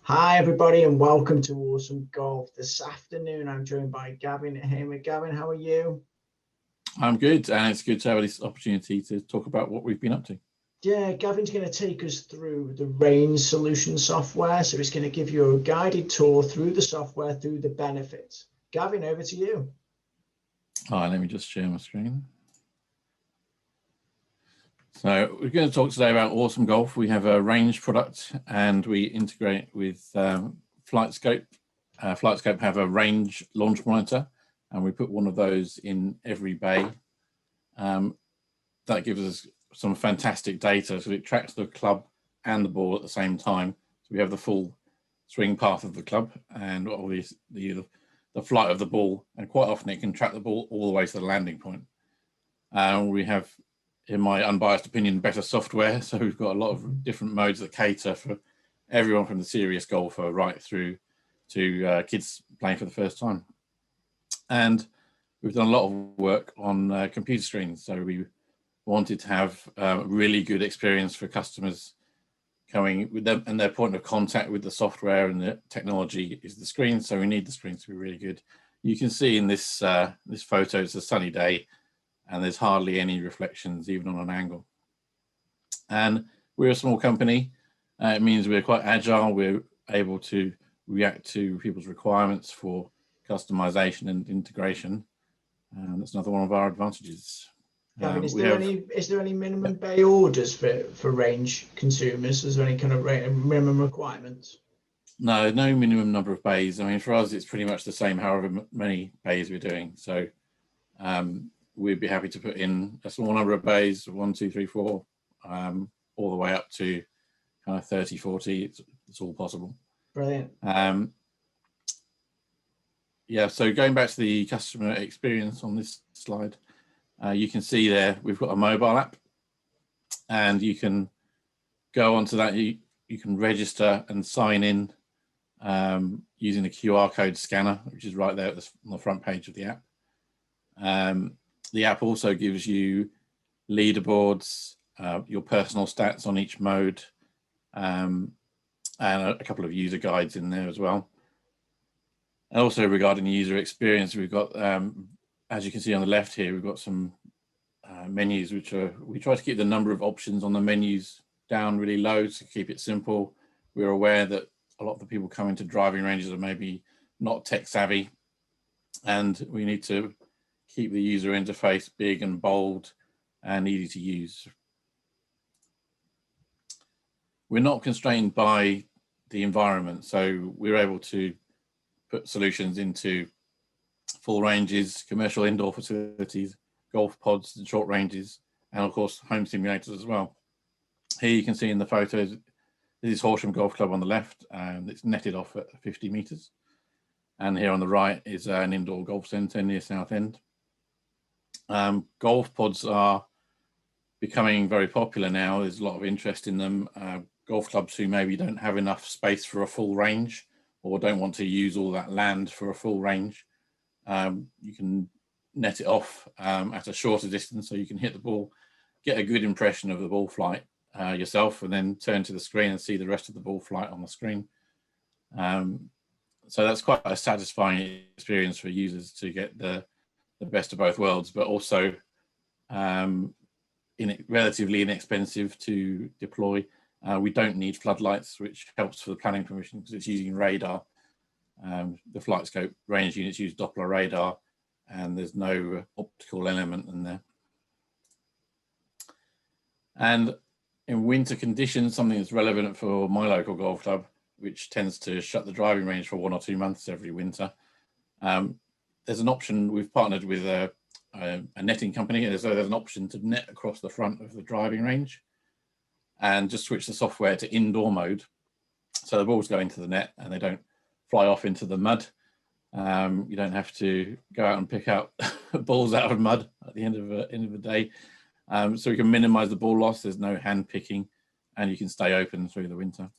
Hi, everybody, and welcome to Awesome Golf. This afternoon, I'm joined by Gavin. Hey, Gavin, how are you? I'm good, and it's good to have this opportunity to talk about what we've been up to. Yeah, Gavin's going to take us through the Range Solution software. So he's going to give you a guided tour through the software, through the benefits. Gavin, over to you. All right, let me just share my screen. So we're going to talk today about Awesome Golf. We have a range product, and we integrate with FlightScope. FlightScope have a range launch monitor, and we put one of those in every bay. That gives us some fantastic data. So it tracks the club and the ball at the same time. So we have the full swing path of the club and obviously the flight of the ball, and quite often it can track the ball all the way to the landing point. We have, in my unbiased opinion, better software. So we've got a lot of different modes that cater for everyone from the serious golfer right through to kids playing for the first time. And we've done a lot of work on computer screens. So we wanted to have a really good experience for customers coming with them, and their point of contact with the software and the technology is the screen. So we need the screens to be really good. You can see in this this photo, it's a sunny day, and there's hardly any reflections, even on an angle. And we're a small company. It means we're quite agile. We're able to react to people's requirements for customization and integration. And that's another one of our advantages. Gavin, is there any minimum bay orders for range consumers? Is there any kind of minimum requirements? No minimum number of bays. I mean, for us, it's pretty much the same however many bays we're doing. So we'd be happy to put in a small number of bays, 1, 2, 3, 4, all the way up to kind of 30, 40. It's all possible. Brilliant. Yeah, so going back to the customer experience on this slide, you can see there we've got a mobile app, and you can go onto that. You can register and sign in using the QR code scanner, which is right there on the front page of the app. The app also gives you leaderboards, your personal stats on each mode, and a couple of user guides in there as well. And also regarding the user experience, we've got, as you can see on the left here, we've got some menus, we try to keep the number of options on the menus down really low to keep it simple. We're aware that a lot of the people coming to driving ranges are maybe not tech savvy, and we need to keep the user interface big and bold and easy to use. We're not constrained by the environment, so we're able to put solutions into full ranges, commercial indoor facilities, golf pods and short ranges, and of course home simulators as well. Here you can see in the photos, this is Horsham Golf Club on the left, and it's netted off at 50 meters. And here on the right is an indoor golf centre near Southend. Golf pods are becoming very popular now. There's a lot of interest in them. Golf clubs who maybe don't have enough space for a full range, or don't want to use all that land for a full range, you can net it off at a shorter distance, so you can hit the ball, get a good impression of the ball flight yourself, and then turn to the screen and see the rest of the ball flight on the screen. So that's quite a satisfying experience for users to get the best of both worlds, but also relatively inexpensive to deploy. We don't need floodlights, which helps for the planning permission because it's using radar. The FlightScope range units use Doppler radar, and there's no optical element in there. And in winter conditions, something that's relevant for my local golf club, which tends to shut the driving range for 1 or 2 months every winter, there's an option. We've partnered with a netting company, so there's an option to net across the front of the driving range and just switch the software to indoor mode. So the balls go into the net and they don't fly off into the mud. You don't have to go out and pick out balls out of mud at the end of the day. So we can minimize the ball loss. There's no hand picking, and you can stay open through the winter.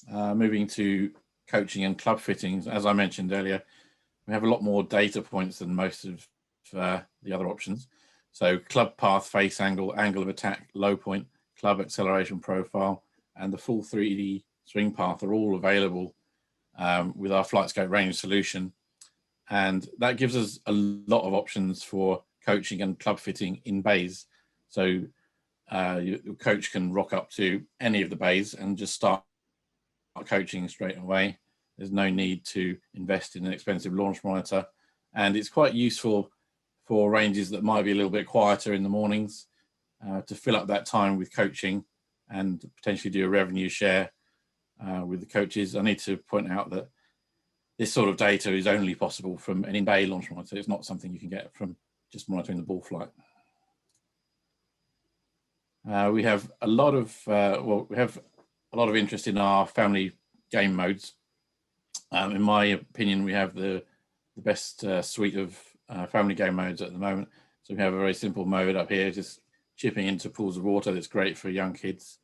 Moving to coaching and club fittings, as I mentioned earlier, we have a lot more data points than most of the other options. So club path, face angle, angle of attack, low point, club acceleration profile, and the full 3D swing path are all available with our FlightScope range solution. And that gives us a lot of options for coaching and club fitting in bays. So your coach can rock up to any of the bays and just start coaching straight away. There's no need to invest in an expensive launch monitor. And it's quite useful for ranges that might be a little bit quieter in the mornings to fill up that time with coaching and potentially do a revenue share with the coaches. I need to point out that this sort of data is only possible from an in-bay launch monitor. It's not something you can get from just monitoring the ball flight. We have a lot of interest in our family game modes. In my opinion, we have the best suite of family game modes at the moment. So we have a very simple mode up here, just chipping into pools of water. That's great for young kids.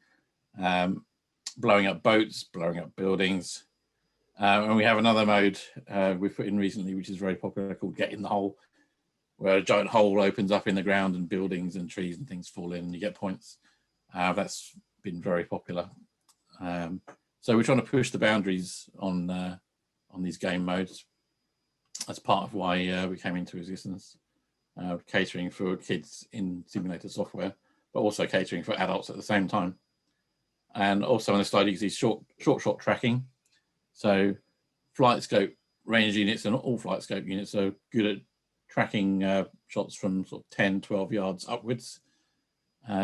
Blowing up boats, blowing up buildings. And we have another mode we've put in recently, which is very popular, called Get in the Hole, where a giant hole opens up in the ground and buildings and trees and things fall in and you get points. That's been very popular. So we're trying to push the boundaries on these game modes. That's part of why we came into existence, catering for kids in simulator software, but also catering for adults at the same time. And also on this slide, you can see short shot tracking. So FlightScope range units and all FlightScope units are good at tracking shots from sort of 10, 12 yards upwards.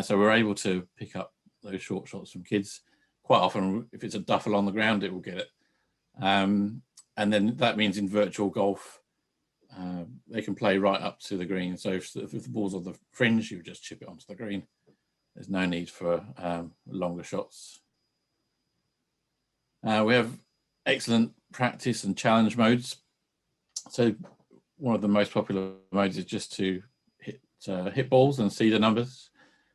So we're able to pick up those short shots from kids. Quite often, if it's a duffel on the ground, it will get it. And then that means in virtual golf, they can play right up to the green. So if the ball's on the fringe, you just chip it onto the green. There's no need for longer shots. We have excellent practice and challenge modes. So one of the most popular modes is just to hit balls and see the numbers.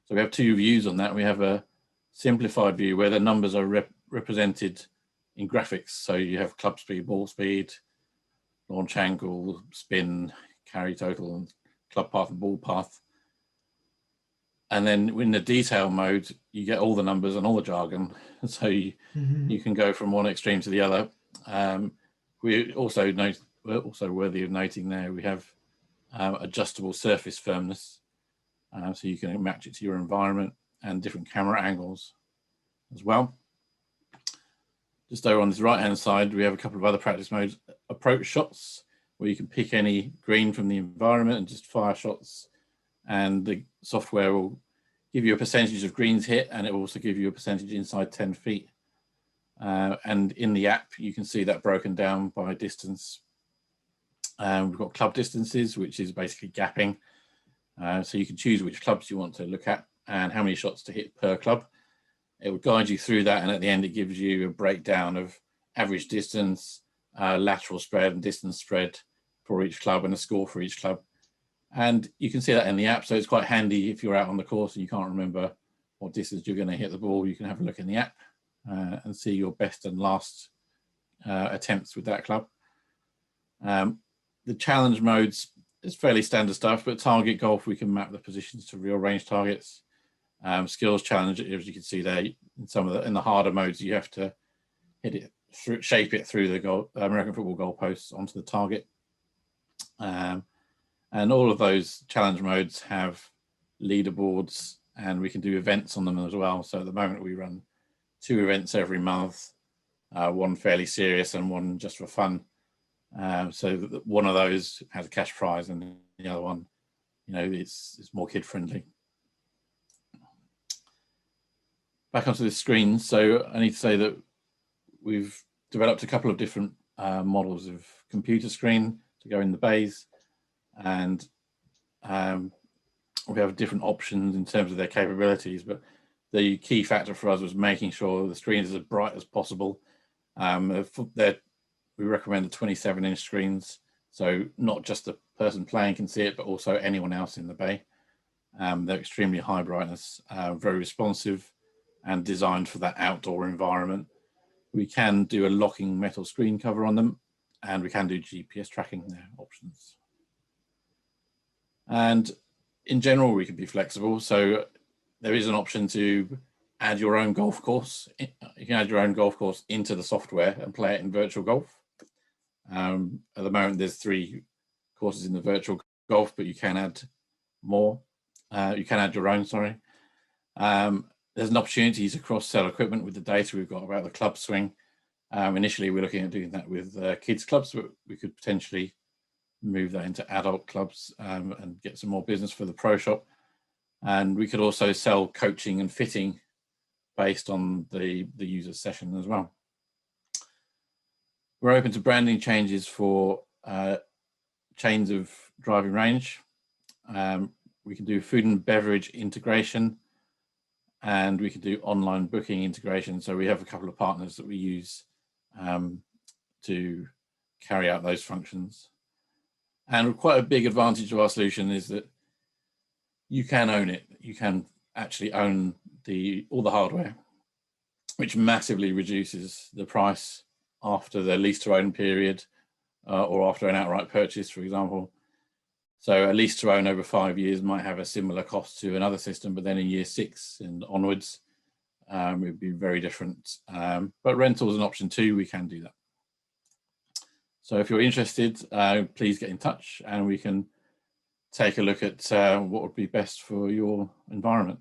So we have two views on that. We have a simplified view where the numbers are represented in graphics. So you have club speed, ball speed, launch angle, spin, carry total, and club path and ball path. And then in the detail mode, you get all the numbers and all the jargon. So you can go from one extreme to the other. We're also worthy of noting there, we have adjustable surface firmness. So you can match it to your environment and different camera angles as well. Just over on this right-hand side, we have a couple of other practice modes. Approach shots, where you can pick any green from the environment and just fire shots. And the software will give you a percentage of greens hit, and it will also give you a percentage inside 10 feet. And in the app, you can see that broken down by distance. We've got club distances, which is basically gapping. So you can choose which clubs you want to look at and how many shots to hit per club. It will guide you through that, and at the end, it gives you a breakdown of average distance, lateral spread and distance spread for each club, and a score for each club. And you can see that in the app, so it's quite handy if you're out on the course and you can't remember what distance you're going to hit the ball. You can have a look in the app and see your best and last attempts with that club. The challenge modes is fairly standard stuff, but target golf, we can map the positions to real range targets. Skills challenge, as you can see there, in the harder modes, you have to hit it, shape it through the American football goalposts onto the target. And all of those challenge modes have leaderboards, and we can do events on them as well. So at the moment, we run 2 events every month, one fairly serious and one just for fun. So one of those has a cash prize, and the other one, it's more kid friendly. Back onto the screen. So I need to say that we've developed a couple of different models of computer screen to go in the bays, and we have different options in terms of their capabilities, but the key factor for us was making sure the screen is as bright as possible. We recommend the 27-inch screens, so not just the person playing can see it, but also anyone else in the bay. They're extremely high brightness, very responsive, and designed for that outdoor environment. We can do a locking metal screen cover on them, and we can do GPS tracking, there options. And in general, we can be flexible. So there is an option to add your own golf course. You can add your own golf course into the software and play it in virtual golf. At the moment, there's 3 courses in the virtual golf, but you can add more. You can add your own, sorry. There's an opportunity to cross-sell equipment with the data we've got about the club swing. Initially, we're looking at doing that with kids clubs, but we could potentially move that into adult clubs and get some more business for the pro shop. And we could also sell coaching and fitting based on the user session as well. We're open to branding changes for chains of driving range. We can do food and beverage integration, and we can do online booking integration. So we have a couple of partners that we use to carry out those functions. And quite a big advantage of our solution is that you can own it. You can actually own all the hardware, which massively reduces the price after the lease to own period or after an outright purchase, for example. So a lease to own over 5 years might have a similar cost to another system, but then in year 6 and onwards, it would be very different. But rental is an option too. We can do that. So if you're interested, please get in touch and we can take a look at what would be best for your environment.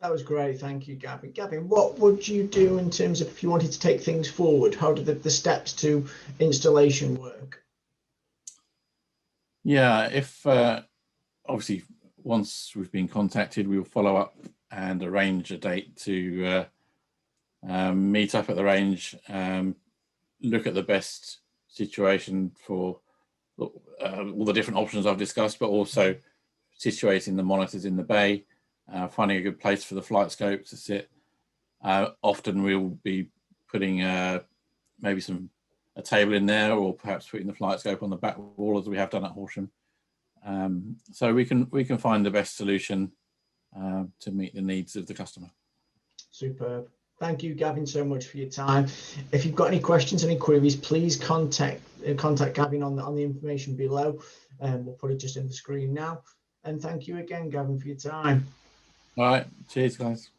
That was great. Thank you, Gavin. Gavin, what would you do in terms of if you wanted to take things forward? How do the steps to installation work? Yeah, if obviously once we've been contacted, we will follow up and arrange a date to meet up at the range, look at the best situation for all the different options I've discussed, but also situating the monitors in the bay, finding a good place for the FlightScope to sit. Often we'll be putting maybe a table in there, or perhaps putting the FlightScope on the back wall as we have done at Horsham. So we can find the best solution to meet the needs of the customer. Superb. Thank you, Gavin, so much for your time. If you've got any questions, any queries, please contact Gavin on the information below. We'll put it just in the screen now. And thank you again, Gavin, for your time. All right. Cheers, guys.